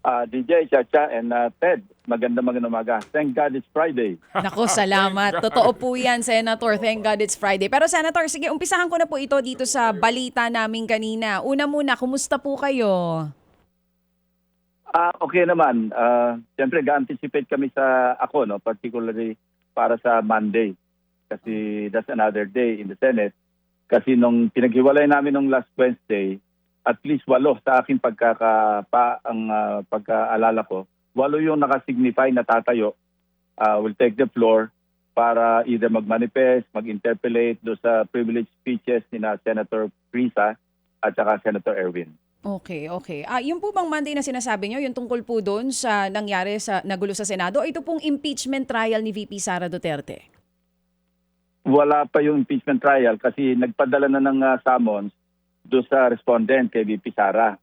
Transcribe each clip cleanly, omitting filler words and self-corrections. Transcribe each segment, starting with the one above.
DJ, Chacha, and Ted. Magandang umaga. Thank God it's Friday. Nako, salamat. Totoo po yan, Senator. Thank God it's Friday. Pero Senator, sige, umpisahan ko na po ito dito sa balita namin kanina. Una muna, kumusta po kayo? Okay naman. Siyempre, ga-anticipate kami sa ako, no? Particularly para sa Monday. Kasi that's another day in the Senate. Kasi nung pinaghiwalay namin nung last Wednesday, at least 8 sa aking pagkaalala ko, 8 yung nakasignify na tatayo will take the floor para either mag-manifest, mag-interpellate do sa privilege speeches ni na Senator Risa at saka Senator Erwin. Okay, okay. Yung po bang Monday na sinasabi nyo, yung tungkol po doon sa nangyari sa nagulo sa Senado, ito pong impeachment trial ni VP Sara Duterte? Wala pa yung impeachment trial kasi nagpadala na ng summons do sa respondent kay VP Sara.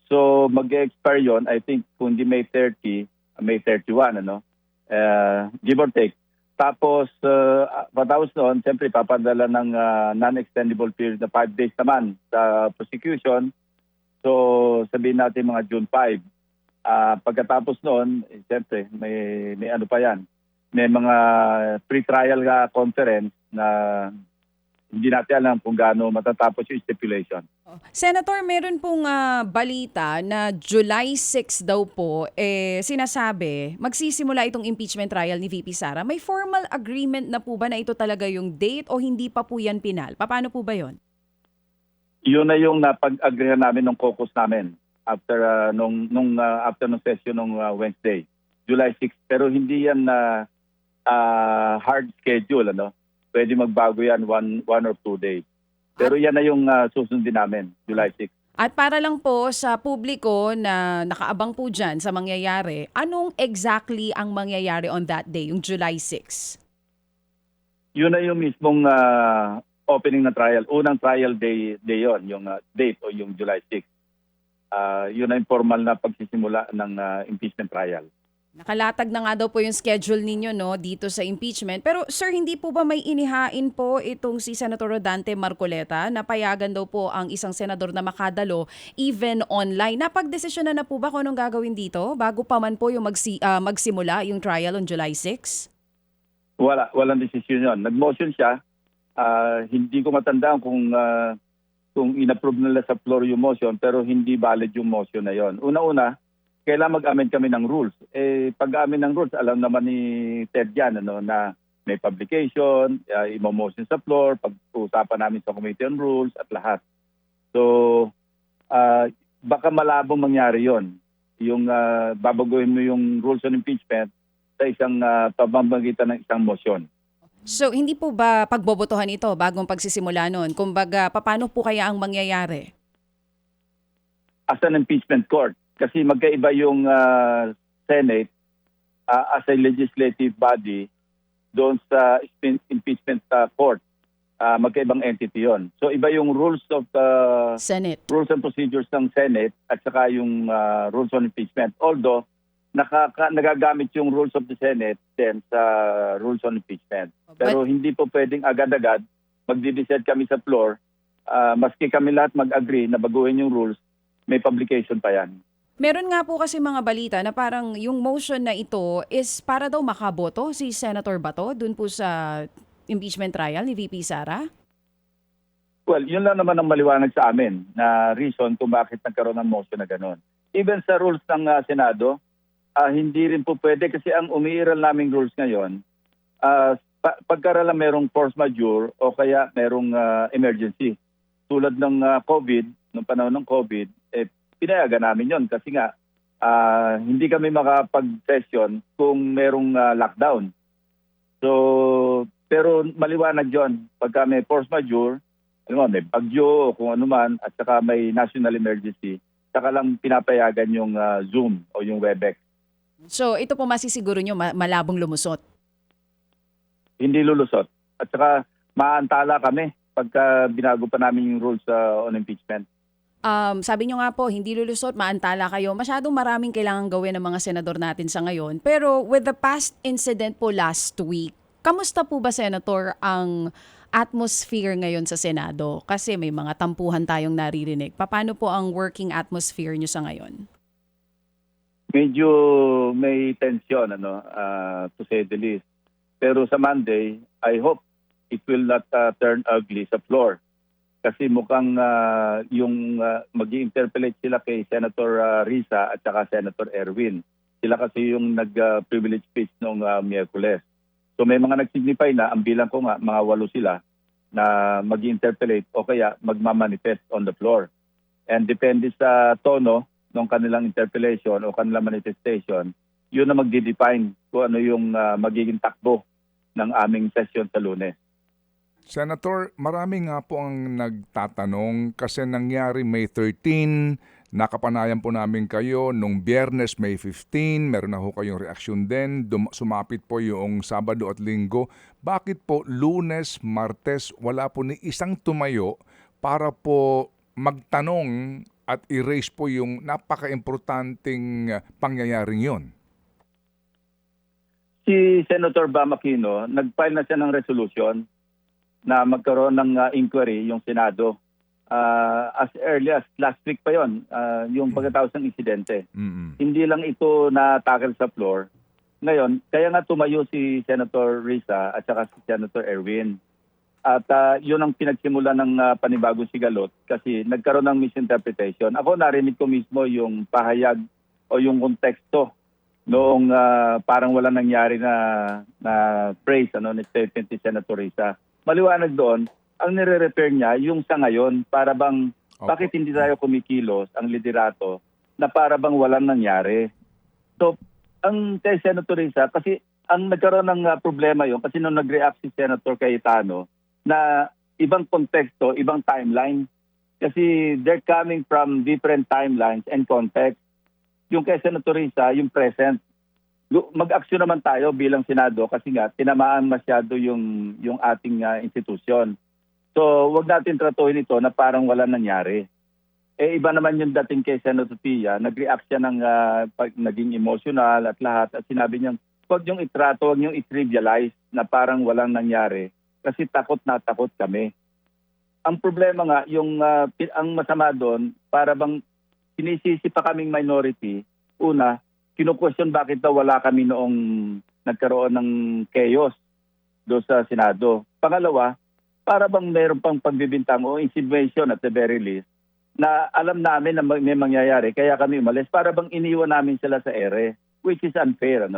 So mag-expire yun, I think kung di May 30, May 31, ano? Give or take. Tapos, patapos noon, siyempre papadala ng non-extendable period na 5 days naman sa prosecution. So sabihin natin mga June 5. Pagkatapos noon, siyempre may ano pa yan. May mga pre-trial conference na hindi natin alam kung gaano matatapos yung stipulation. Senator, meron pong balita na July 6 daw po, sinasabi, magsisimula itong impeachment trial ni VP Sara. May formal agreement na po ba na ito talaga yung date o hindi pa po yan pinal? Paano po ba yon? Yun na yung napag-agreehan namin ng caucus namin after after nung session nung Wednesday, July 6. Pero hindi yan na hard schedule, ano? Pwede magbago yan one or 2 days. Pero yan na yung susundin namin, July 6. At para lang po sa publiko na nakaabang po dyan sa mangyayari, anong exactly ang mangyayari on that day, yung July 6? Yun na yung mismong opening na trial. Unang trial day yon, yung date o yung July 6. Yun na yung formal na pagsisimula ng impeachment trial. Nakalatag na nga daw po yung schedule ninyo, no, dito sa impeachment. Pero sir, hindi po ba may inihain po itong si Senator Rodante Marcoleta na payagan daw po ang isang senador na makadalo even online? Napagdesisyon na po ba kung anong gagawin dito bago pa man po yung magsimula yung trial on July 6? Walang desisyon yun. Nag-motion siya. Hindi ko matandaan kung in-approve nila sa floor yung motion pero hindi valid yung motion na yon. Una-una, kailangan mag-amend kami ng rules. Pag-amend ng rules, alam naman ni Ted yan, ano, na may publication, imo-motion sa floor, pag-usapan namin sa Committee on Rules at lahat. So, baka malabong mangyari yon. Yung babaguhin mo yung rules on impeachment sa isang pamamagitan ng isang motion. So, hindi po ba pagbobotohan ito bagong pagsisimula nun? Kumbaga, paano po kaya ang mangyayari? As an impeachment court. Kasi magkaiba yung Senate as a legislative body doon sa impeachment court. Magkaibang entity yon. So iba yung rules of Senate. Rules and procedures ng Senate at saka yung rules on impeachment. Although nagagamit yung rules of the Senate then sa rules on impeachment. Pero hindi po pwedeng agad-agad magdi-decide kami sa floor. Maski kami lahat mag-agree na baguhin yung rules, may publication pa yan. Meron nga po kasi mga balita na parang yung motion na ito is para daw makaboto si Senator Bato dun po sa impeachment trial ni VP Sara? Well, yun lang naman ang maliwanag sa amin na reason kung bakit nagkaroon ng motion na gano'n. Even sa rules ng Senado, hindi rin po pwede kasi ang umiiral naming rules ngayon, pagkaralang merong force majeure o kaya merong emergency. Tulad ng COVID, noong panahon ng COVID, pinayagan namin yon kasi nga hindi kami makapag-session kung merong lockdown. So, pero maliwanag yon pagka may force majeure, may bagyo o kung ano man, at saka may national emergency, saka lang pinapayagan yung Zoom o yung Webex. So, ito po masisiguro nyo malabong lumusot? Hindi lulusot. At saka maantala kami pagka binago pa namin yung rules on impeachment. Sabi nyo nga po, hindi lulusot, maantala kayo. Masyadong maraming kailangan gawin ng mga senador natin sa ngayon. Pero with the past incident po last week, kamusta po ba, Senator, ang atmosphere ngayon sa Senado? Kasi may mga tampuhan tayong naririnig. Paano po ang working atmosphere nyo sa ngayon? medyo may tension, to say the least. Pero sa Monday, I hope it will not turn ugly sa floor. Kasi mukhang mag-i-interpellate sila kay Senator Risa at saka Senator Erwin. Sila kasi yung nag-privilege speech noong Miyerkules. So may mga nag-signify na, ang bilang ko nga, mga 8 sila na mag-interpellate o kaya magmamanifest on the floor. And depende sa tono ng kanilang interpellation o kanilang manifestation, yun na magdi-define kung ano yung magiging takbo ng aming session sa Lunes. Senator, marami nga po ang nagtatanong kasi nangyari May 13, nakapanayan po namin kayo nung Biyernes, May 15, meron na ho kayong reaksyon din, sumapit po yung Sabado at Linggo. Bakit po Lunes, Martes, wala po ni isang tumayo para po magtanong at i-raise po yung napaka-importanting pangyayaring yon? Si Senator Bam Aquino, nag-file na siya ng resolution na magkaroon ng inquiry yung Senado. As early as last week pa yon, yung pagkatapos ng insidente. Hindi lang ito na-tackle sa floor. Ngayon, kaya nga tumayo si Senator Risa at saka si Senator Erwin. At yun ang pinagsimula ng panibagong sigalot kasi nagkaroon ng misinterpretation. Ako narinig ko mismo yung pahayag o yung konteksto noong parang wala nangyari na praise, ni statement ni Senator Risa. Maliwanag doon, ang nire-repair niya yung sa ngayon, para bang bakit hindi tayo kumikilos ang liderato na para bang walang nangyari. So, ang kay Senator Risa, kasi ang nagkaroon ng problema yon kasi nung nag-react si Senator Cayetano na ibang konteksto, ibang timeline. Kasi they're coming from different timelines and context. Yung kay Senator Risa, yung present. Mag-aksyon naman tayo bilang Senado kasi nga tinamaan masyado yung ating institusyon. So, wag natin tratuhin ito na parang wala nangyari. Iba naman yung dating kay Senator Pia, nag-react siya ng naging emotional at lahat. At sinabi niya, wag niyong itrato, wag niyong i-trivialize na parang walang nangyari kasi takot na takot kami. Ang problema nga, ang masama doon, para bang sinisisi pa kaming minority. Una, kinu-question bakit daw wala kami noong nagkaroon ng chaos doon sa Senado. Pangalawa, para bang mayroon pang pagbibintang o insinuation at the very least na alam namin na may mangyayari kaya kami umalis, para bang iniwan namin sila sa ere, which is unfair,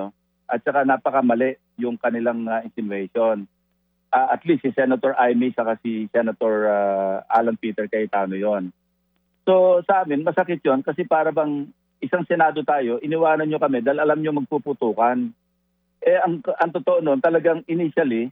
At saka napakamali yung kanilang insinuation. At least si Senator Amy saka si Senator Alan Peter Cayetano yon. So sa amin, masakit yon kasi para bang isang Senado tayo, iniwanan nyo kami dahil alam nyo magpuputukan. Ang totoo nun, talagang initially,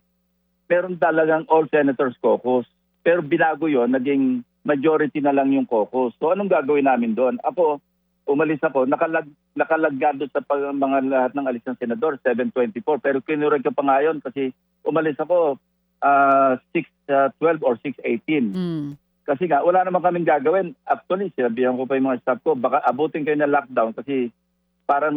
meron talagang all senators caucus. Pero binago yon, naging majority na lang yung caucus. So anong gagawin namin doon? Ako, umalis ako, nakalagado sa mga lahat ng alis ng senador, 724. Pero kinurag ko pa ngayon kasi umalis ako 612 or 618. Kasi nga, wala naman kaming gagawin. Actually, sinabihan ko pa yung mga staff ko, baka abutin kayo ng lockdown kasi parang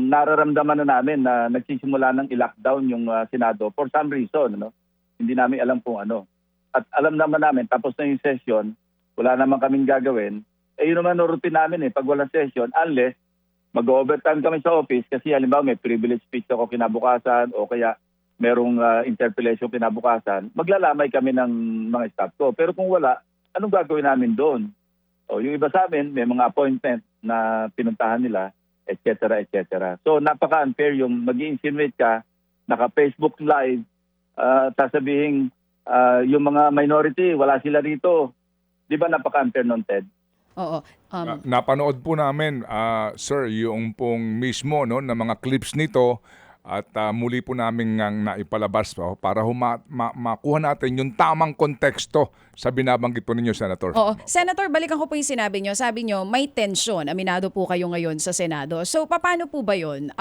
nararamdaman na namin na nagsisimula ng i-lockdown yung Senado for some reason. Hindi namin alam kung ano. At alam naman namin, tapos na yung session, wala naman kaming gagawin. Yun naman routine namin pag walang session, unless mag-overtime kami sa office kasi halimbawa may privilege speech ako kinabukasan o kaya merong interpellation kinabukasan, maglalamay kami ng mga staff ko. Pero kung wala, anong gagawin namin doon? Yung iba sa amin, may mga appointment na pinuntahan nila, etc. etc. So napaka-unfair yung mag-i-insinuate ka, naka-Facebook Live, sasabihin yung mga minority, wala sila rito. Di ba napaka-unfair nun, Ted? Oo. Napanood po namin, sir, yung pong mismo na mga clips nito at muli po namin naipalabas para makuha natin yung tamang konteksto sa binabanggit po ninyo, Senator. Oo. Senator, balikan ko po yung sinabi nyo. Sabi nyo, may tensyon. Aminado po kayo ngayon sa Senado. So, paano po ba yun?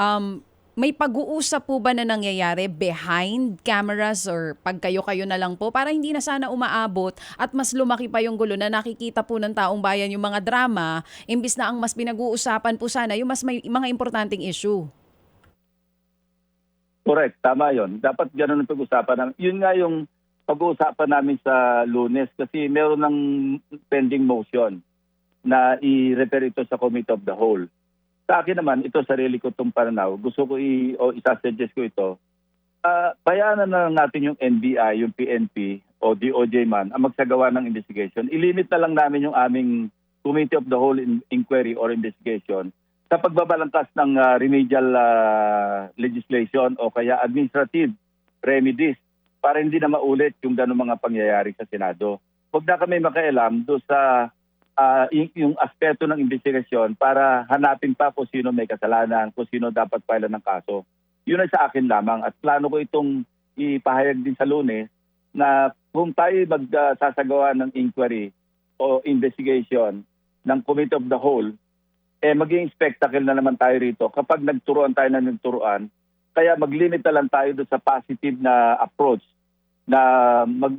May pag-uusap po ba na nangyayari behind cameras or pag kayo-kayo na lang po para hindi na sana umaabot at mas lumaki pa yung gulo na nakikita po ng taong bayan yung mga drama imbis na ang mas pinag-uusapan po sana yung mas may mga importanteng issue? Correct, tama yon. Dapat gano'n ang pag-usapan namin. Yun nga yung pag-uusapan namin sa Lunes kasi meron ng pending motion na i-refer ito sa Committee of the Whole. Sa akin naman, ito sarili ko itong pananaw. Gusto ko o isasuggest ko ito. Bayanan na lang natin yung NBI, yung PNP o DOJ man ang magsagawa ng investigation. Ilimit na lang namin yung aming Committee of the Whole Inquiry or Investigation sa pagbabalangkas ng remedial legislation o kaya administrative remedies para hindi na maulit yung gano'ng mga pangyayari sa Senado. Huwag na kami makialam doon sa yung aspeto ng investigasyon para hanapin pa kung sino may kasalanan, kung sino dapat file ng kaso. Yun ay sa akin lamang at plano ko itong ipahayag din sa Lunes na kung tayo magsasagawa ng inquiry o investigation ng Committee of the Whole, maging spectacle na naman tayo rito kapag nagturuan tayo na nagturuan. Kaya mag-limit na lang tayo doon sa positive na approach na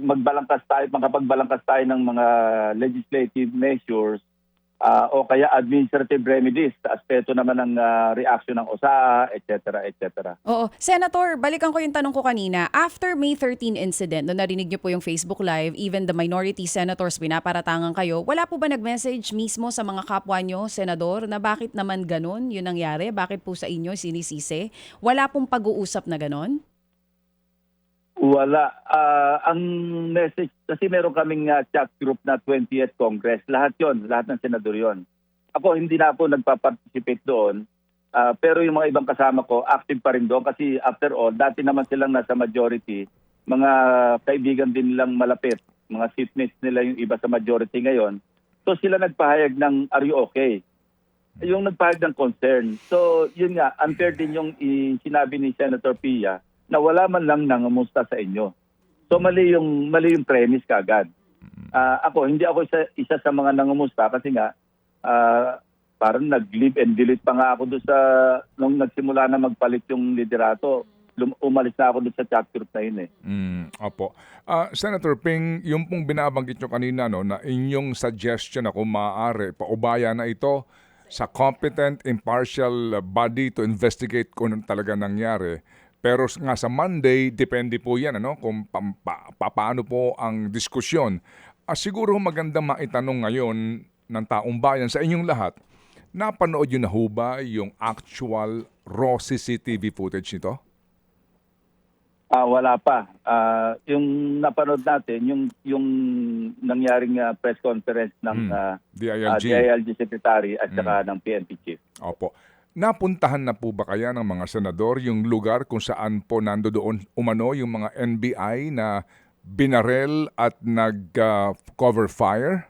magbalangkas tayo, makapagbalangkas tayo ng mga legislative measures o kaya administrative remedies sa aspeto naman ng reaction ng OSA, etc. etc. Oo. Senator, balikan ko yung tanong ko kanina. After May 13 incident, no narinig niyo po yung Facebook Live, even the minority senators, pinaparatangan kayo, wala po ba nag-message mismo sa mga kapwa nyo, Senador, na bakit naman ganun yun nangyari? Bakit po sa inyo sinisisi? Wala pong pag-uusap na ganun? Wala. Ang message, kasi meron kaming chat group na 20th Congress. Lahat yon, lahat ng senador yon. Ako, hindi na ako nagpa-participate doon. Pero yung mga ibang kasama ko, active pa rin doon. Kasi after all, dati naman silang nasa majority. Mga kaibigan din nilang malapit. Mga seatmates nila yung iba sa majority ngayon. So sila nagpahayag ng, are you okay? Yung nagpahayag ng concern. So yun nga, unfair din yung sinabi ni Senator Pia na wala man lang nangamusta sa inyo. So mali yung premise kaagad. Ako, hindi ako isa sa mga nangamusta kasi nga parang nag-live and delete pa nga ako doon sa nung nagsimula na magpalit yung liderato. Umalis na ako doon sa chat group na yun eh. Opo. Senator Ping, yung pong binabanggit nyo kanina no, na inyong suggestion na kung maaari, paubaya na ito sa competent, impartial body to investigate kung ano talaga nangyari. Pero nga sa Monday, depende po yan kung paano po ang diskusyon. Siguro magandang maitanong ngayon ng taong bayan sa inyong lahat, napanood yun na ho ba yung actual raw CCTV footage nito? Wala pa. Yung napanood natin, yung nangyaring press conference ng DILG Secretary at saka ng PNP Chief. Opo. Napuntahan na po ba kaya ng mga senador yung lugar kung saan po nandoon umano yung mga NBI na binarel at nag-cover fire?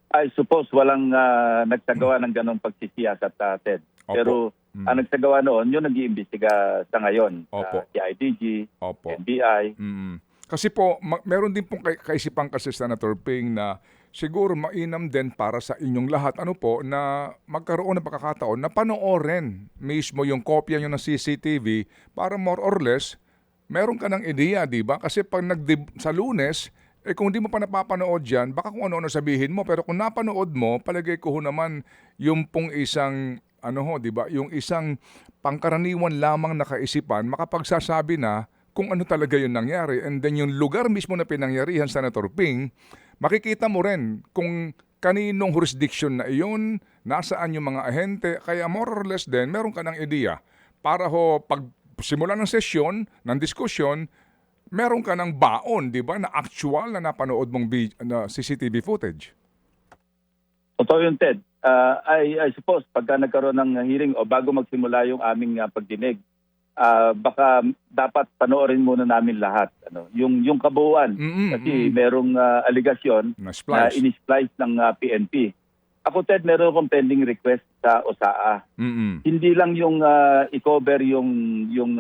I suppose walang nagsagawa ng ganong pagsisiyasat, Ted. Opo. Pero ang nagsagawa noon, yung nag-iimbestiga sa ngayon. Opo. CIDG, Opo. NBI. Kasi po, meron din pong kaisipan kasi Senator Ping na siguro mainam din para sa inyong lahat na magkaroon ng pagkakataon na panoorin mismo yung kopya nyo ng CCTV para more or less meron ka ng ideya, di ba? Kasi pag sa Lunes, kung di mo pa napapanood yan, baka kung ano-ano sabihin mo. Pero kung napanood mo, palagay ko naman yung pong isang di ba? Yung isang pangkaraniwan lamang na kaisipan makapagsasabi na kung ano talaga yung nangyari. And then yung lugar mismo na pinangyarihan, Senator Ping, makikita mo rin kung kaninong jurisdiction na iyon, nasaan yung mga ahente, kaya more or less din, meron ka ng ideya para pag simula ng sesyon, ng diskusyon, meron ka ng baon, di ba, na actual na napanood mong na CCTV footage. Totoo yun, Ted. I suppose pagka nagkaroon ng hearing o bago magsimula yung aming pagdinig, baka dapat panoorin muna namin lahat yung kabuuan kasi merong aligasyon na in-splice ng PNP. Ako, Ted, meron akong pending request sa OSAA. Hindi lang yung i-cover yung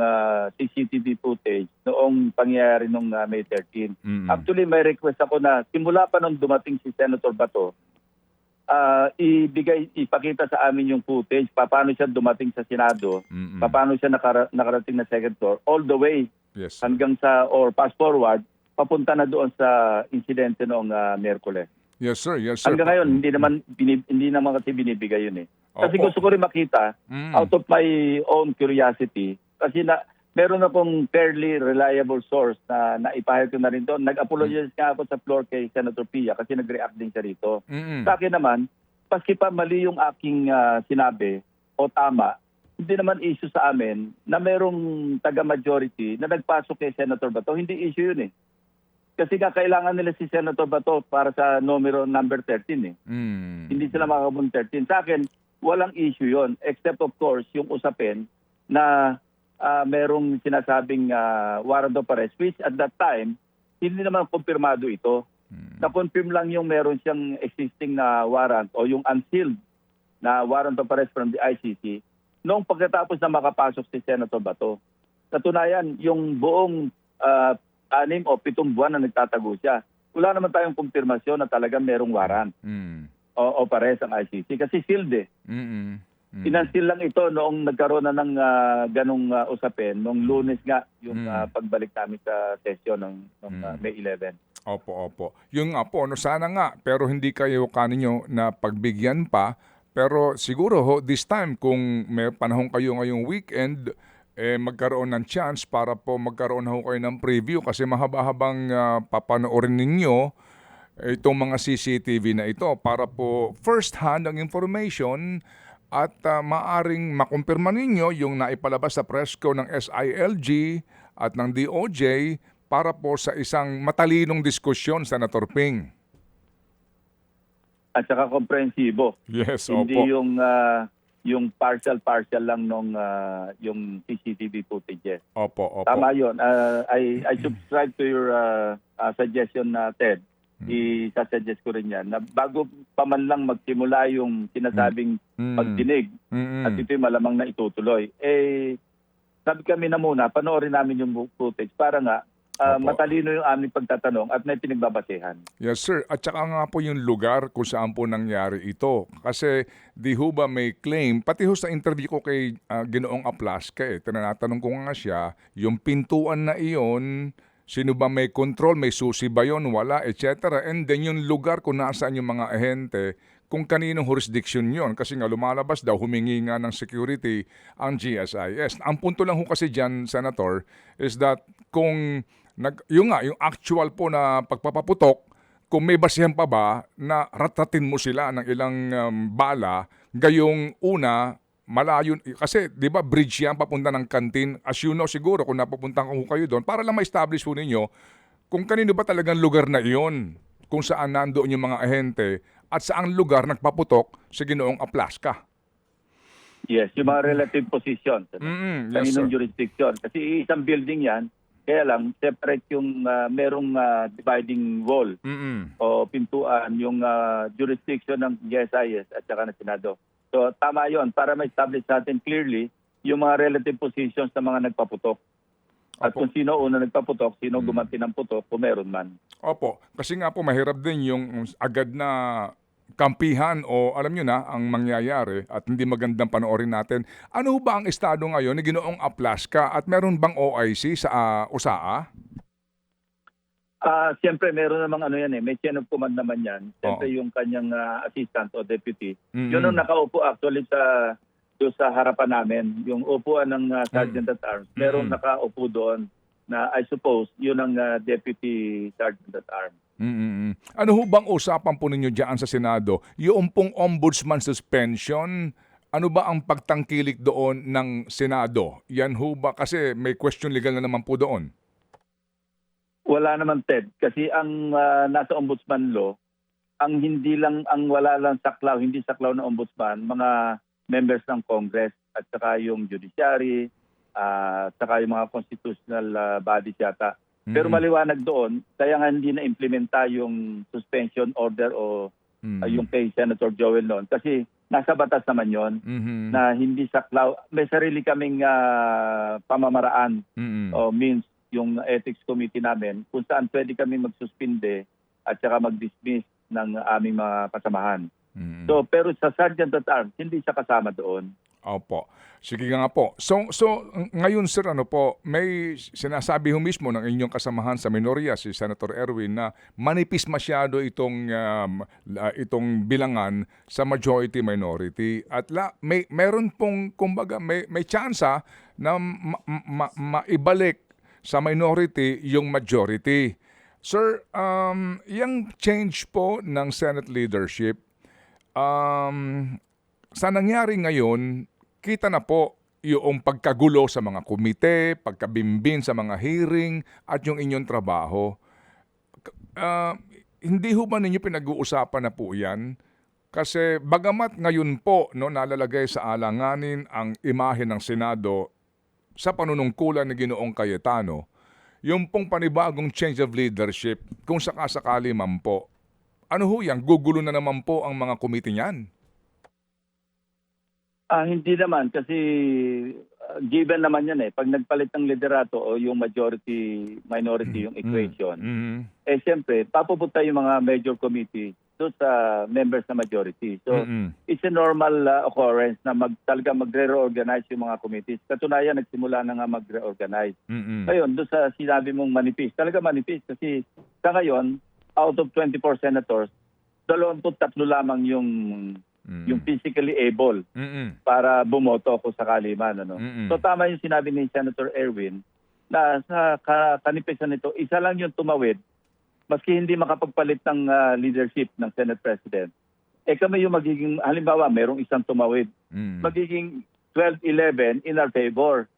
CCTV footage noong pangyayari nung May 13. Actually, may request ako na simula pa nung dumating si Senator Bato, ipakita sa amin yung footage, paano siya dumating sa Senado, paano siya nakarating na second floor, all the way hanggang or fast forward, papunta na doon sa insidente noong Miyerkules. Yes, sir. Yes, sir. Hanggang ngayon, hindi naman kasi binibigay yun eh. Kasi gusto ko rin makita, out of my own curiosity, kasi meron akong fairly reliable source na naipahayag ko na rin doon. Nag-apologize nga ako sa floor kay Senator Pia kasi nag-react din siya rito. Sa akin naman, paski pa mali yung aking sinabi o tama, hindi naman issue sa amin na merong taga-majority na nagpasok kay Senator Bato. Hindi issue yun eh. Kasi nga kailangan nila si Senator Bato para sa number 13 eh. Hindi sila makakabun 13. Sa akin, walang issue yon, except of course yung usapin na merong sinasabing warrant of arrest, which at that time, hindi naman kumpirmado ito. Na-confirm lang yung meron siyang existing na warrant o yung unsealed na warrant of arrest from the ICC noong pagkatapos na makapasok si Senator Bato. Katunayan, yung buong 6 o 7 buwan na nagtatago siya, wala naman tayong kumpirmasyon na talagang merong warrant o pares ang ICC kasi sealed eh. Inansil lang ito noong nagkaroon na ng ganong usapin, noong Lunes nga yung pagbalik namin sa session ng May 11. Opo. Yung nga po, sana nga, pero hindi kayo kaninyo na pagbigyan pa. Pero siguro this time kung may panahon kayo ngayong weekend, magkaroon ng chance para po magkaroon ho kayo ng preview kasi mahaba-habang papanoorin ninyo itong mga CCTV na ito para po first hand ang information at maaring makumpirma ninyo yung naipalabas sa presko ng SILG at ng DOJ para po sa isang matalinong diskusyon, Senator Ping. At saka komprehensibo. Yes, Hindi opo. yung partial lang nung yung CCTV footage. Opo. Tama yun. I subscribe to your suggestion, Ted. Isasuggest ko rin yan na bago pa man lang magsimula yung sinasabing pagdinig at ito'y malamang na itutuloy. Sabi kami na muna, panoorin namin yung footage para nga matalino yung aming pagtatanong at may pinagbabasehan. Yes, sir. At saka nga po yung lugar kung saan po nangyari ito. Kasi di ho ba may claim, pati ho sa interview ko kay Ginoong Aplasca, tinatanong ko nga siya, yung pintuan na iyon, sino ba may control, may susi ba yun, wala, etc. And then yung lugar kung nasaan yung mga ahente, kung kaninong jurisdiction yon kasi nga lumalabas daw, humingi nga ng security ang GSIS. Ang punto lang ho kasi dyan, Senator, is that kung yung actual po na pagpapaputok, kung may basihan pa ba na ratatin mo sila ng ilang bala, gayong una, malayo, kasi di ba bridge yan papunta ng kantin, as you know siguro kung napupunta ko kayo doon, para lang ma-establish po ninyo kung kanino ba talagang lugar na iyon, kung saan nandoon yung mga ahente at saang lugar nagpaputok sa Ginoong Aplasca. Yes, yung mga relative position. Yes, Kaninong sir. jurisdiction. Kasi isang building yan, kaya lang separate yung merong dividing wall o pintuan, yung jurisdiction ng GSIS at saka ng Senado. So tama yon para ma-establish natin clearly yung mga relative positions ng mga nagpaputok. At kung sino una nagpaputok, sino gumanti ng putok, kung meron man. Opo, kasi nga po mahirap din yung agad na kampihan o alam nyo na ang mangyayari at hindi magandang panoorin natin. Ano ba ang estado ngayon ni Ginoong Aplasca at meron bang OIC sa USAA? Siyempre meron namang may chain of command naman yan. Siyempre yung kanyang assistant o deputy. Yun ang nakaupo actually sa harapan namin, yung upuan ng Sergeant at Arms. Meron nakaupo doon na I suppose yun ang Deputy Sergeant at Arms. Ano ho bang usapan po ninyo dyan sa Senado? Yung pong ombudsman suspension, ano ba ang pagtangkilik doon ng Senado? Yan ho ba? Kasi may question legal na naman po doon. Wala naman, Ted. Kasi ang nasa ombudsman law, ang wala lang saklaw, hindi saklaw na ombudsman, mga members ng Congress at saka yung judiciary, at saka yung mga constitutional bodies yata. Pero maliwanag doon, kaya nga hindi na-implementa yung suspension order o yung kay Senator Joel noon. Kasi nasa batas naman yon na hindi saklaw. May sarili kaming pamamaraan o means yung ethics committee namin kung saan pwede kami magsuspinde at saka mag-dismiss ng aming mga kasamahan. So, pero sa Sergeant at Arms, hindi siya kasama doon. Opo. Sige nga po. So ngayon sir, may sinasabi ho mismo ng inyong kasamahan sa minorya, si Senator Erwin, na manipis masyado itong bilangan sa majority minority at meron pong kumbaga may tsansa na maibalik sa minority yung majority. Sir, yung change po ng Senate leadership, Sa nangyari ngayon, kita na po yung pagkagulo sa mga komite, pagkabimbin sa mga hearing, at yung inyong trabaho. Ah, Hindi ho ba ninyo pinag-uusapan na po yan? Kasi bagamat ngayon po no, nalalagay sa alanganin ang imahe ng Senado sa panunungkulan ni Ginoong Cayetano, yung pong panibagong change of leadership, kung sakasakali man po, ano ho yan? Gugulo na naman po ang mga komite niyan. Hindi naman kasi given naman yan eh. Pag nagpalit ng liderato o yung majority-minority yung equation, siyempre, papupunta yung mga major committee doon sa members na majority. So, it's a normal occurrence na talaga magre-reorganize yung mga committees. Katunayan, nagsimula na nga magre-organize. Ngayon, doon sa sinabi mong manipis, talaga manipis kasi sa ngayon, out of 24 senators, 23 lamang yung physically able para bumoto kung sakali man. Ano? So tama yung sinabi ni Senator Erwin na sa kanipisan nito, isa lang yung tumawid maski hindi makapagpalit ng leadership ng Senate President. Kami yung magiging, halimbawa, merong isang tumawid. Magiging 12-11 in our favor.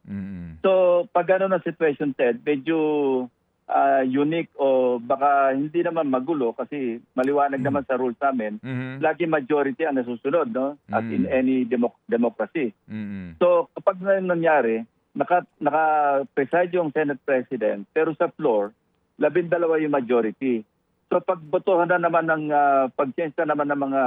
So pag gano'n ang situation, Ted, medyo unique o baka hindi naman magulo kasi maliwanag naman sa rules namin, lagi majority ang nasusunod, no? As in any democracy. So kapag nangyari, naka-preside yung Senate President, pero sa floor, 12 yung majority. So pagbotohan na naman ng pag-change na naman ng mga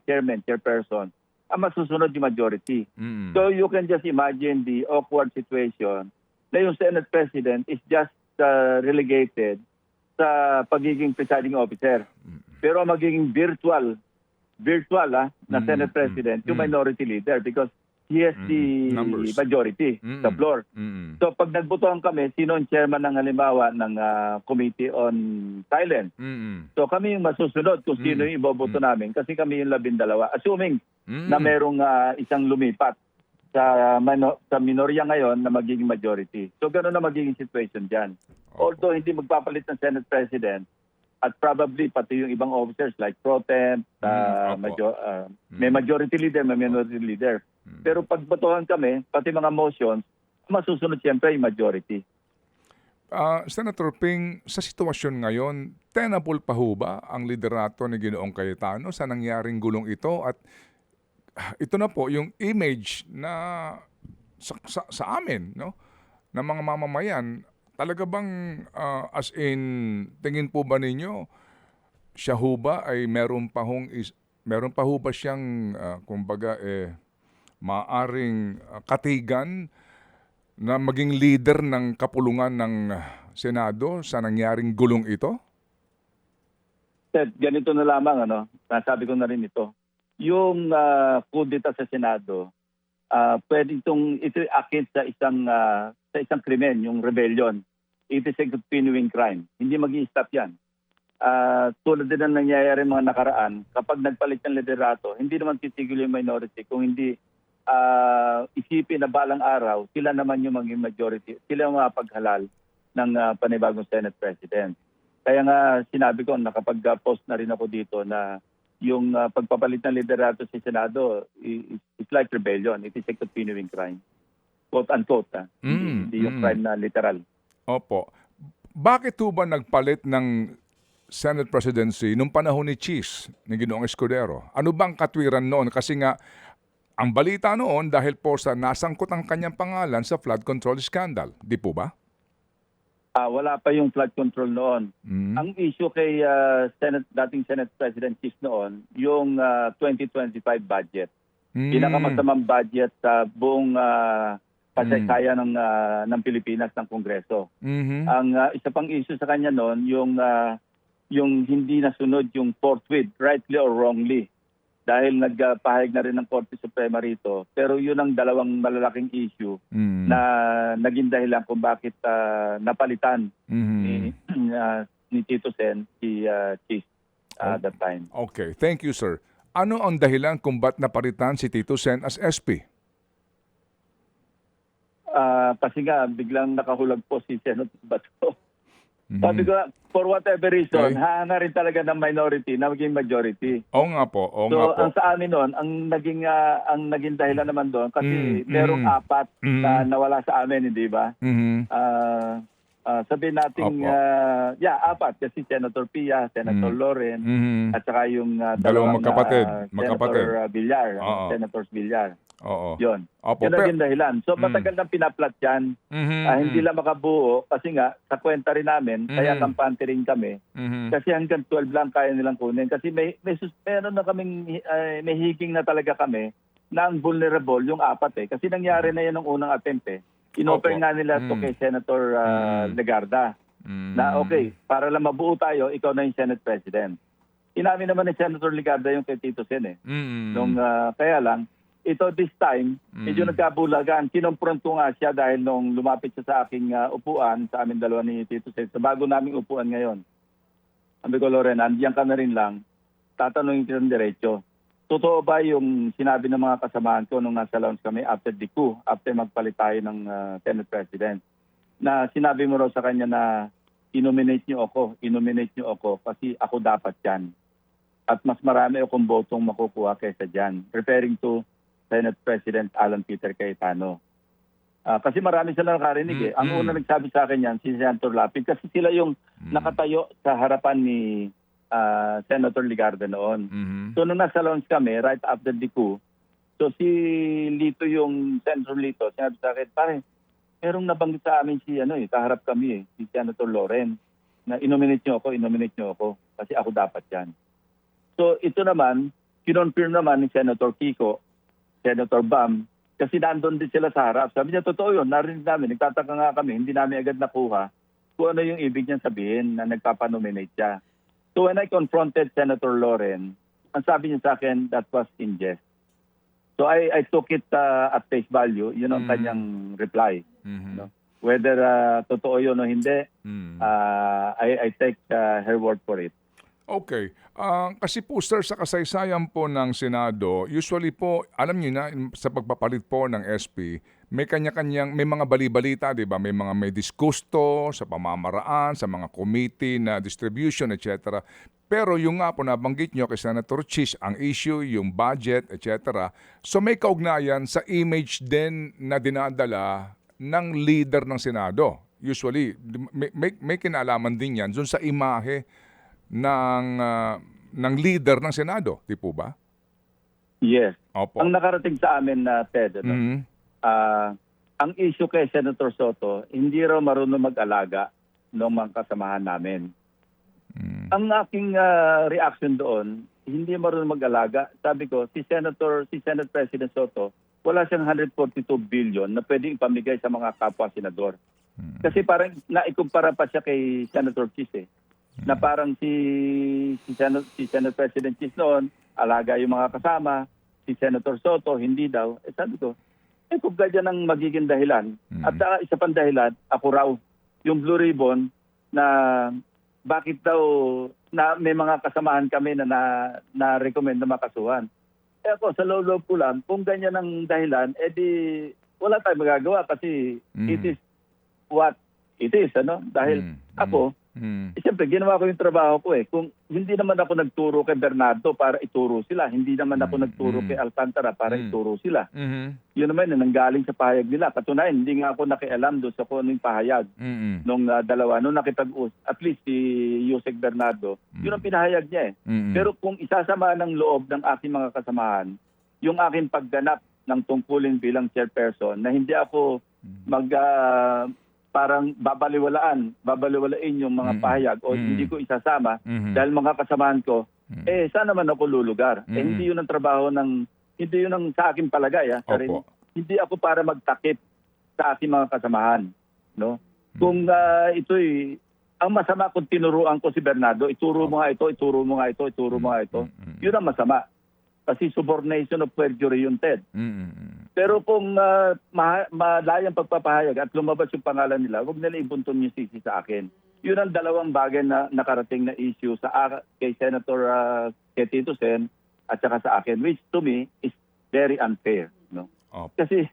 chairman, chairperson, ang masusunod yung majority. So you can just imagine the awkward situation na yung Senate President is just relegated sa pagiging presiding officer. Pero magiging virtual na Senate President yung minority leader because he has the Numbers. majority sa floor. So pag nagbotohan kami, sino ang chairman ng halimbawa ng Committee on Silence? So kami yung masusunod kung sino yung iboboto namin kasi kami yung 12. Assuming na merong isang lumipat sa minorya ngayon na magiging majority. So gano'n na magiging situation dyan. Although hindi magpapalit ng Senate President at probably pati yung ibang officers like Pro Temp, may majority leader, may minority leader. Pero pag botohan kami, pati mga motions, masusunod siyempre yung majority. Senator Ping, sa sitwasyon ngayon, tenable pa ho ba ang liderato ni Ginoong Cayetano sa nangyaring gulong ito at ito na po yung image na sa amin, no, ng mga mamamayan, talaga bang as in tingin po ba ninyo siya ho ba ay meron pa ho ba siyang kumbaga maaring katigan na maging leader ng kapulungan ng Senado sa nangyaring gulong ito? Ted, ganito na lamang, nasabi ko na rin ito. Yung kudeta sa Senado, pwede itong ito-akit sa isang krimen, yung rebellion. It is a continuing crime. Hindi mag-i-stop yan. Tulad din ang nangyayari mga nakaraan, kapag nagpalit ng liderato, hindi naman titigil yung minority. Kung hindi isipin na balang araw, sila naman yung maging majority. Sila yung mapaghalal ng panibagong Senate President. Kaya nga sinabi ko, nakapag-post na rin ako dito na yung pagpapalit ng liderato sa Senado is like rebellion. It is a continuing crime. Quote-unquote. Hindi yung crime na literal. Opo. Bakit ho ba nagpalit ng Senate presidency nung panahon ni Cheese, ni Ginoong Escudero? Ano bang katwiran noon? Kasi nga, ang balita noon dahil po sa nasangkot ang kanyang pangalan sa flood control scandal. Di po ba? Wala pa yung flood control noon. Ang issue kay dating Senate President Cheese noon, yung 2025 budget. Pinakamasamang budget sa buong kasaysayan ng Pilipinas ng Kongreso. Ang isa pang issue sa kanya noon, yung hindi nasunod yung forthwith, rightly or wrongly. Dahil nagpahayag na rin ng Korte Suprema rito. Pero yun ang dalawang malalaking issue na naging dahilan kung bakit napalitan ni Tito Sen si Cheese at that time. Okay, thank you sir. Ano ang dahilan kung ba't napalitan si Tito Sen as SP? Kasi nga biglang nakahulag po si Senator Bato. Sabi ko, for whatever reason, Okay. hanga rin talaga ng minority na maging majority. Oo nga po, oo nga So, po. ang sa amin noon, ang naging dahilan naman doon, kasi Mm, merong mm. apat na nawala sa amin, hindi ba? Mhm. Sabihin natin, Opo. apat. Kasi Senator Pia, Senator Loren, Mhm. at saka yung Dalawang dalawang magkapatid. Senator Villar, Oo. Senators Villar. Oo. Yun. Opo. Yun ang naging dahilan. So, matagal nang pinaplat yan. Hindi lang makabuo kasi nga, sa kwenta rin namin, kaya kampante rin kami. Mhm. Kasi hanggang 12 lang kaya nilang kunin. Kasi meron na kaming, may higing na talaga kami na ang vulnerable yung apat eh. Kasi nangyari na yan ng unang attempt eh. Inopen Opo. nga nila to kay Senator Legarda na okay, para lang mabuo tayo, ikaw na yung Senate President. Inamin naman ni Senator Legarda yung kay Tito Sen eh. Nung, kaya lang, ito this time, medyo nagkabulagan. Kinompronto nga siya dahil nung lumapit siya sa aking upuan, sa amin dalawa ni Tito Sen, sa bago naming upuan ngayon. Sabi ko, Loren, andiyan ka na rin lang, tatanungin kita ng diretso. Totoo ba yung sinabi ng mga kasamahan ko nung nasa lounge kami after the coup, after magpalit tayo ng Senate President, na sinabi mo raw sa kanya na i-nominate niyo ako kasi ako dapat yan. At mas marami akong botong makukuha kaysa dyan. Referring to Senate President Alan Peter Cayetano. Kasi marami sila nakarinig eh. Ang una nagsabi sa akin yan, si Senator Lapid, kasi sila yung nakatayo sa harapan ni Senator Legarda noon. So nung nasa lounge kami, right after the coup, so si Lito, yung Senator Lito, sinabi sa akin, pare, merong nabanggit sa amin si kaharap kami si Senator Loren, na inominate niyo ako, kasi ako dapat yan. So ito naman, kinonfirm naman ni Senator Kiko, Senator Bam, kasi nandun din sila sa harap. Sabi niya, totoo yun, narinig namin, nagtataka nga kami, hindi namin agad nakuha kung ano yung ibig niya sabihin na nagpapanominate siya. So when I confronted Senator Loren, ang sabi niya sa akin, that was in jest. So I took it at face value, yun ang kanyang reply. No? Whether totoo yun o hindi, I take her word for it. Okay. Kasi po sir, sa kasaysayan po ng Senado, usually po, alam niyo na, sa pagpapalit po ng SP, may kanya-kanyang, may mga bali-balita, di ba? May disgusto sa pamamaraan, sa mga committee na distribution, etc. Pero yung nga po nabanggit nyo kay Senator Chis, ang issue, yung budget, etc. So may kaugnayan sa image din na dinadala ng leader ng Senado. Usually, may kinalaman din yan dun sa imahe ng leader ng Senado, di po ba? Yes. Opo. Ang nakarating sa amin na Ted, ang issue kay Senator Soto, hindi raw marunong mag-alaga ng mga kasamahan namin. Ang aking reaction doon, hindi marunong mag-alaga. Sabi ko, si Senate President Soto, wala siyang 142 billion na pwedeng ipamigay sa mga kapwa senador. Kasi parang naikumpara pa siya kay Senator Chis eh. Na parang si Senate President Chis noon, alaga yung mga kasama, si Senator Soto, hindi daw. Sabi ko, kung ganyan ang magiging dahilan. At isa pang dahilan, ako raw, yung Blue Ribbon, na bakit daw na may mga kasamahan kami na recommend na makasuhan. Ako, sa loob ko lang, kung ganyan ang dahilan, edi wala tayong magagawa kasi it is what it is. Dahil ako, siyempre, ginawa ko yung trabaho ko eh. Kung hindi naman ako nagturo kay Bernardo para ituro sila, hindi naman ako nagturo kay Alcantara para ituro sila. Yun naman, nanggaling sa pahayag nila. Katunayan, hindi nga ako nakialam doon sa kung anong pahayag nung dalawa. Nung at least si Yusek Bernardo, yun ang pinahayag niya eh. Pero kung isasama ng loob ng aking mga kasamahan, yung aking pagganap ng tungkulin bilang chairperson, na hindi ako parang babaliwalain yung mga pahayag o hindi ko isasama dahil mga kasamahan ko, saan naman ako lulugar? Hindi yun ang trabaho hindi yun ang sa akin palagay. Hindi ako para magtakip sa aking mga kasamahan. No? Kung ito'y, ang masama kung tinuruan ko si Bernardo, ituro mo nga ito, yun ang masama. Kasi subordination of perjury yun, Ted. Pero kung malayang pagpapahayag at lumabas yung pangalan nila, huwag nila ibuntun yung sisi sa akin. Yun ang dalawang bagay na nakarating na issue kay Senator kay Tito Sen at saka sa akin, which to me is very unfair. No? Kasi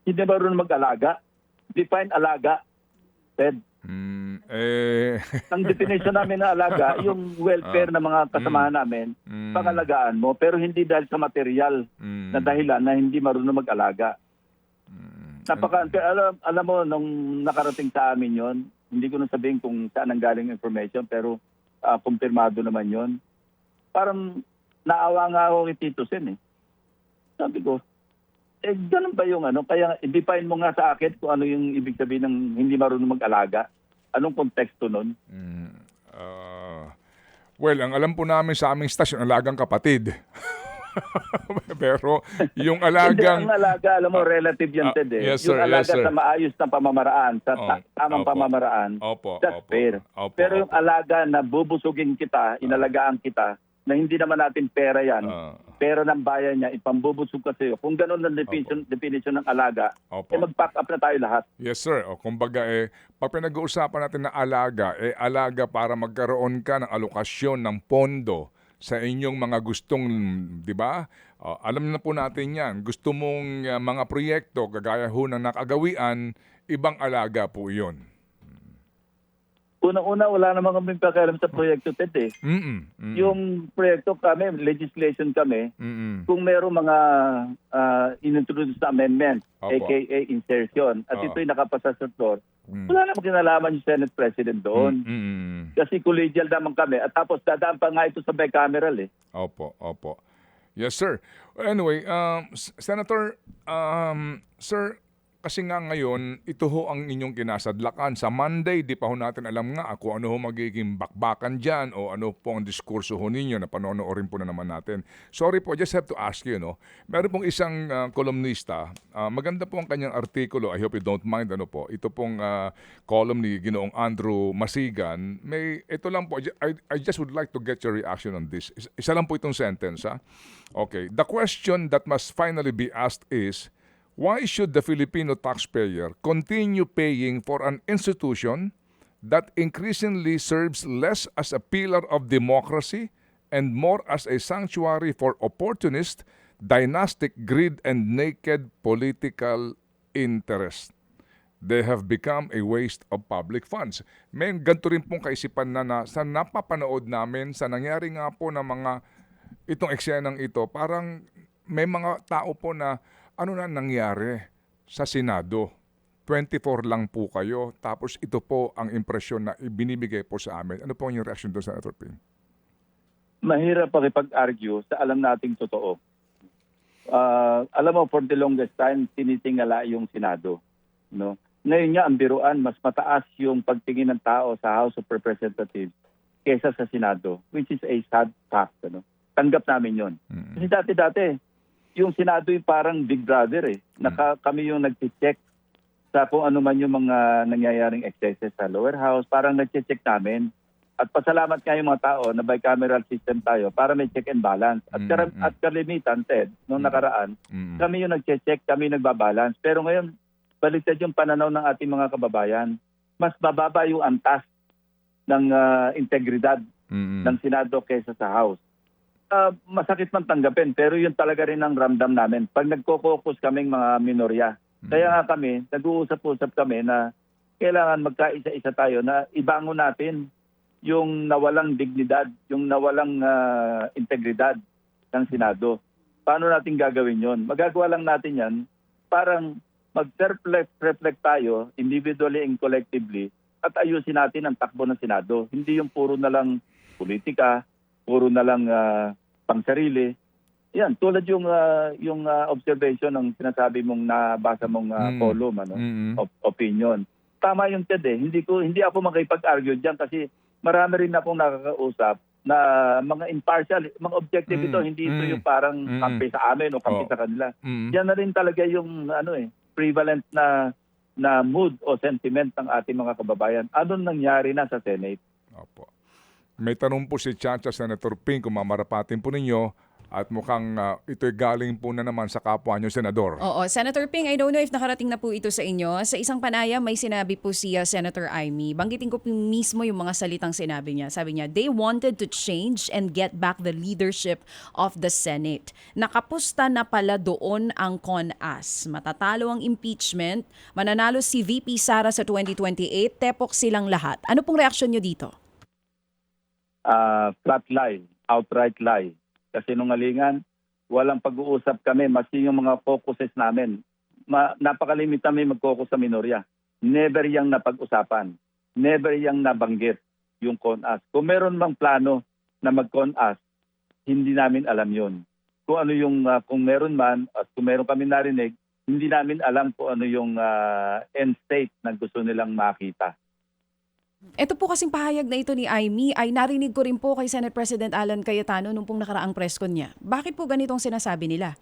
hindi marunong mag-alaga. Define alaga, Ted. Ang definition namin ng alaga, yung welfare ng mga kasamahan namin, pangalagaan mo, pero hindi dahil sa material na dahilan na hindi marunong mag-alaga. Alam mo, nung nakarating sa amin yon, hindi ko na sabihin kung saan ang galing information, pero kumpirmado naman yon. Parang naawa nga ako kay Tito Sen eh. Sabi ko, ganun ba yung ano? Kaya i-define mo nga sa akin kung ano yung ibig sabihin ng hindi marunong mag-alaga. Anong konteksto nun? Well, ang alam po namin sa aming stasyon, alagang kapatid. Pero yung Hindi, alagang... ang alaga, alam mo, relative yan, Ted eh. yes, sir, yung alaga yes, sir. sa maayos na pamamaraan, sa tamang opo. pamamaraan, Opo, that's opo. fair. Opo, Pero yung opo. alaga na bubusugin kita, inalagaan kita, na hindi naman natin pera yan, pera ng bayan niya, ipambubusog ka sa'yo. Kung ganun ang definition ng alaga, Opo. mag-pack up na tayo lahat. Yes, sir. O, kumbaga, pag pinag-uusapan natin na alaga, alaga para magkaroon ka ng alokasyon ng pondo sa inyong mga gustong, di ba? Alam na po natin yan. Gusto mong mga proyekto, kagaya ho ng nakagawian, ibang alaga po yun. Unang-una, wala naman kami pakialam sa proyekto, Ted eh. Yung proyekto kami, legislation kami, kung meron mga inintroduce na amendment, Opo. aka insertion, at ito'y nakapasa sa floor, wala namang kinalaman yung Senate President doon. Kasi collegial naman kami. At tapos dadaan pa nga ito sa bicameral eh. Opo, opo. Yes, sir. Anyway, Senator, sir, kasi nga ngayon, ito ho ang inyong kinasadlakan. Sa Monday, di pa ho natin alam nga kung ano ho magiging bakbakan dyan o ano po ang diskurso ho ninyo na panonoorin po na naman natin. Sorry po, just have to ask you, no? Meron pong isang kolumnista, maganda po ang kanyang artikulo, I hope you don't mind, ano po, ito pong column ni Ginoong Andrew Masigan. Ito lang po, I just would like to get your reaction on this. Isa lang po itong sentence, ha? Okay, the question that must finally be asked is, why should the Filipino taxpayer continue paying for an institution that increasingly serves less as a pillar of democracy and more as a sanctuary for opportunist, dynastic greed and naked political interest? They have become a waste of public funds. May ganito rin pong kaisipan na sa napapanood namin, sa nangyari nga po ng mga itong eksenang ito, parang may mga tao po na ano na nangyari sa Senado? 24 lang po kayo, tapos ito po ang impresyon na ibinibigay po sa amin. Ano po ang yung reaction doon, Senator Ping? Mahirap pakipag-argue sa alam nating totoo. Alam mo, for the longest time, tinitingala yung Senado. No? Ngayon nga, ang biruan, mas mataas yung pagtingin ng tao sa House of Representatives kesa sa Senado, which is a sad fact. Ano? Tanggap namin yon. Kasi dati-dati, yung Senado yung parang big brother eh. Kami yung nag-check sa kung ano man yung mga nangyayaring excesses sa lower house. Parang nag-check namin. At pasalamat nga yung mga tao na bicameral system tayo para may check and balance. At kalimitan, Ted, nung nakaraan, kami yung nag-check, kami nagbabalance. Pero ngayon, baliktad yung pananaw ng ating mga kababayan. Mas mababa yung antas ng integridad ng Senado kaysa sa House. Masakit man tanggapin, pero yun talaga rin ang ramdam namin. Pag nagko-focus kaming mga minorya. Kaya nga kami, nag-uusap-usap kami na kailangan magkaisa-isa tayo na ibangon natin yung nawalang dignidad, yung nawalang integridad ng Senado. Paano natin gagawin yon? Magagawa lang natin yan, parang mag-reflect tayo, individually and collectively, at ayusin natin ang takbo ng Senado. Hindi yung puro na lang politika, puro na lang pangsarili. Yan, tulad yung observation ng sinasabi mong nabasa mong column, opinion. Tama yung Ted eh. Hindi ako makipag-argue diyan kasi marami rin akong nakakausap na mga impartial, mga objective ito, hindi ito yung parang kampi sa amin o kampi sa kanila. Yan na rin talaga yung prevalent na mood o sentiment ng ating mga kababayan. Ano nangyari na sa Senate? Opo. May tanong po si Chacha, Senator Ping, kung mamarapatin po ninyo, At mukhang ito'y galing po na naman sa kapwa nyo, Senador. Oo, Senator Ping, I don't know if nakarating na po ito sa inyo. Sa isang panayam, may sinabi po si Senator Amy. Banggitin ko po mismo yung mga salitang sinabi niya. Sabi niya, they wanted to change and get back the leadership of the Senate. Nakapusta na pala doon ang CONAS. Matatalo ang impeachment, mananalo si VP Sara sa 2028, tepok silang lahat. Ano pong reaksyon niyo dito? Flat lie, outright lie. Kasinungalingan, walang pag-uusap kami, masi yung mga focuses namin. Napakalimit kami mag-focus sa minorya. Never yang napag-usapan. Never yang nabanggit yung CONAS. Kung meron mang plano na mag-CONAS, hindi namin alam yun. Kung ano yung, kung meron man, at kung meron kami narinig, hindi namin alam kung ano yung end state na gusto nilang makita. Ito po kasing pahayag na ito ni Amy ay narinig ko rin po kay Senate President Alan Cayetano nung pong nakaraang press con niya. Bakit po ganitong sinasabi nila?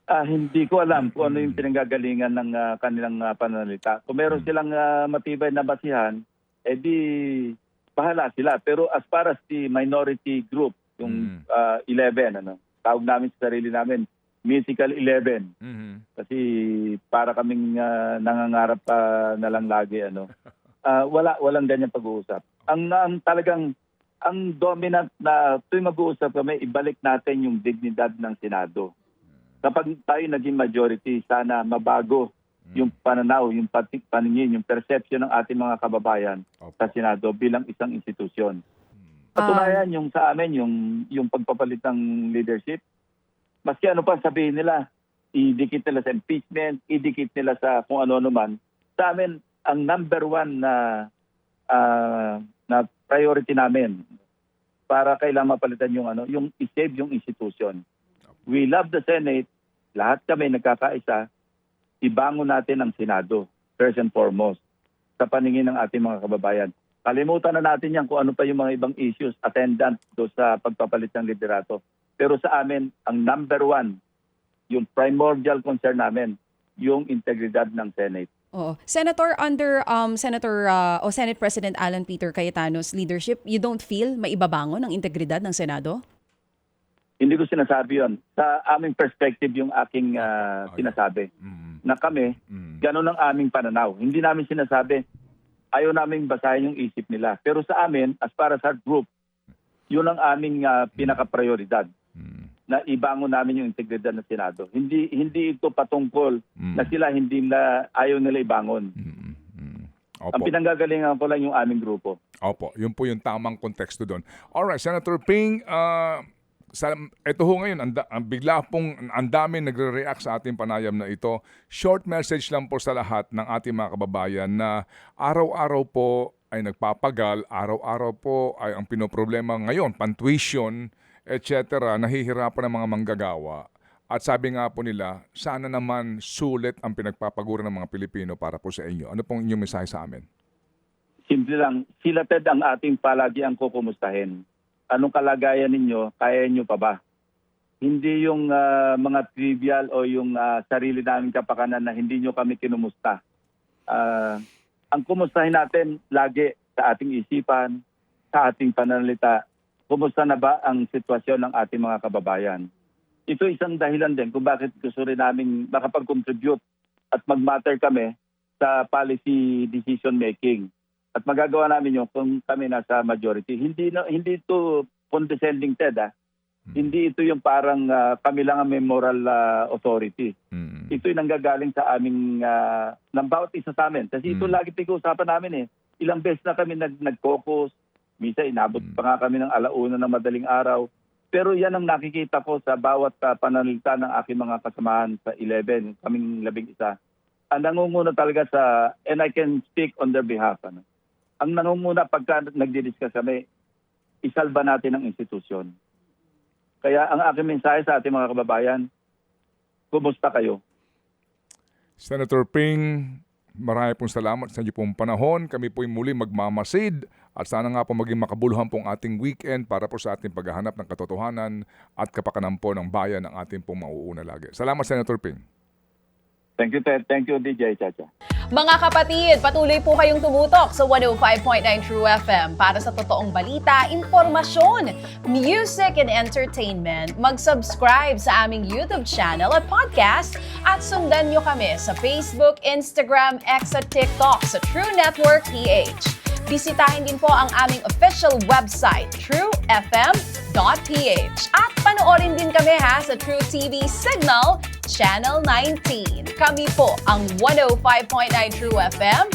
Hindi ko alam kung ano yung pinanggagalingan ng kanilang pananalita. Kung meron silang matibay na basihan, edi bahala sila. Pero as far as the minority group, yung 11, tawag namin sa sarili namin, mythical 11. Kasi para kaming nangangarap na lang lagi, walang ganyan pag-uusap. Ang talagang ang dominant na tuwing mag-uusap kami, ibalik natin yung dignidad ng Senado. Kapag tayo naging majority, sana mabago yung pananaw, yung paningin, yung perception ng ating mga kababayan sa Senado bilang isang institusyon. Patunayan yung sa amin, yung pagpapalit ng leadership. Maski ano pa sabihin nila, idikit nila sa impeachment, idikit nila sa kung ano-ano man. Sa amin, ang number one na priority namin para kailangan mapalitan yung i-save yung institution. We love the Senate. Lahat kami nagkakaisa. Ibangon natin ang Senado, first and foremost, sa paningin ng ating mga kababayan. Kalimutan na natin yan kung ano pa yung mga ibang issues attendant do sa pagpapalit ng liderato. Pero sa amin, ang number one, yung primordial concern namin, yung integridad ng Senate. Oo. Senator, under Senate President Alan Peter Cayetano's leadership, you don't feel maibabangon ang integridad ng Senado? Hindi ko sinasabi yon. Sa aming perspective yung aking sinasabi. Na kami, ganun ang aming pananaw. Hindi namin sinasabi, ayaw namin basahin yung isip nila. Pero sa amin, as far as our group, yun ang aming pinaka-prioridad. Na ibangon namin yung integridad ng Senado. Hindi ito patungkol na sila ayaw nila ibangon. Opo. Ang pinanggagalingan ko lang yung aming grupo. Opo, yun po yung tamang konteksto doon. Alright, Senator Ping, ito ho ngayon, bigla pong ang dami nagre-react sa ating panayam na ito. Short message lang po sa lahat ng ating mga kababayan na araw-araw po ay nagpapagal, araw-araw po ay ang pinoproblema ngayon, pantuition, etc., nahihirapan ng mga manggagawa. At sabi nga po nila, sana naman sulit ang pinagpapagura ng mga Pilipino para po sa inyo. Ano pong inyong mensahe sa amin? Simple lang, sila Ted ang ating palagi ang kukumustahin. Anong kalagayan ninyo, kaya nyo pa ba? Hindi yung mga trivial o yung sarili namin kapakanan na hindi nyo kami kinumusta. Ang kumustahin natin lagi sa ating isipan, sa ating pananalita, kumusta na ba ang sitwasyon ng ating mga kababayan? Ito isang dahilan din kung bakit gusto rin namin makapag-contribute at mag-matter kami sa policy decision making. At magagawa namin yun kung kami nasa majority. Hindi ito condescending, Ted. Hindi ito yung parang kami lang ang may moral authority. Ito yung nanggagaling sa aming, ng bawat isa sa amin. Kasi ito lagi pag-uusapan namin . Ilang beses na kami nag-focus. Minsan inabot pa nga kami ng 1:00 ng madaling araw. Pero yan ang nakikita ko sa bawat pananalita ng aking mga kasamahan sa 11, kaming 11. Ang nangunguna talaga and I can speak on their behalf. Ang nangunguna pagka nagdi-discuss kami, isalba natin ang institusyon. Kaya ang aking mensahe sa ating mga kababayan, kumusta kayo? Senator Ping, marami pong salamat sa inyo pong panahon. Kami po'y muli magmamasid at sana nga po maging makabuluhan pong ating weekend para po sa ating paghahanap ng katotohanan at kapakanan po ng bayan ng ating pong mauuna lagi. Salamat, Senator Ping. Thank you, Ted. Thank you, DJ Chacha. Mga kapatid, patuloy po kayong tumutok sa 105.9 True FM para sa totoong balita, impormasyon, music and entertainment. Mag-subscribe sa aming YouTube channel at podcast at sundan nyo kami sa Facebook, Instagram, X at TikTok sa True Network PH. Bisitahin din po ang aming official website, truefm.ph. At panoorin din kami sa True TV Signal, Channel 19. Kami po ang 105.9 True FM.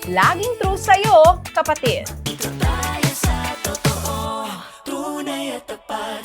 Laging true sa'yo, kapatid. Dito tayo sa totoo, tunay at tapat.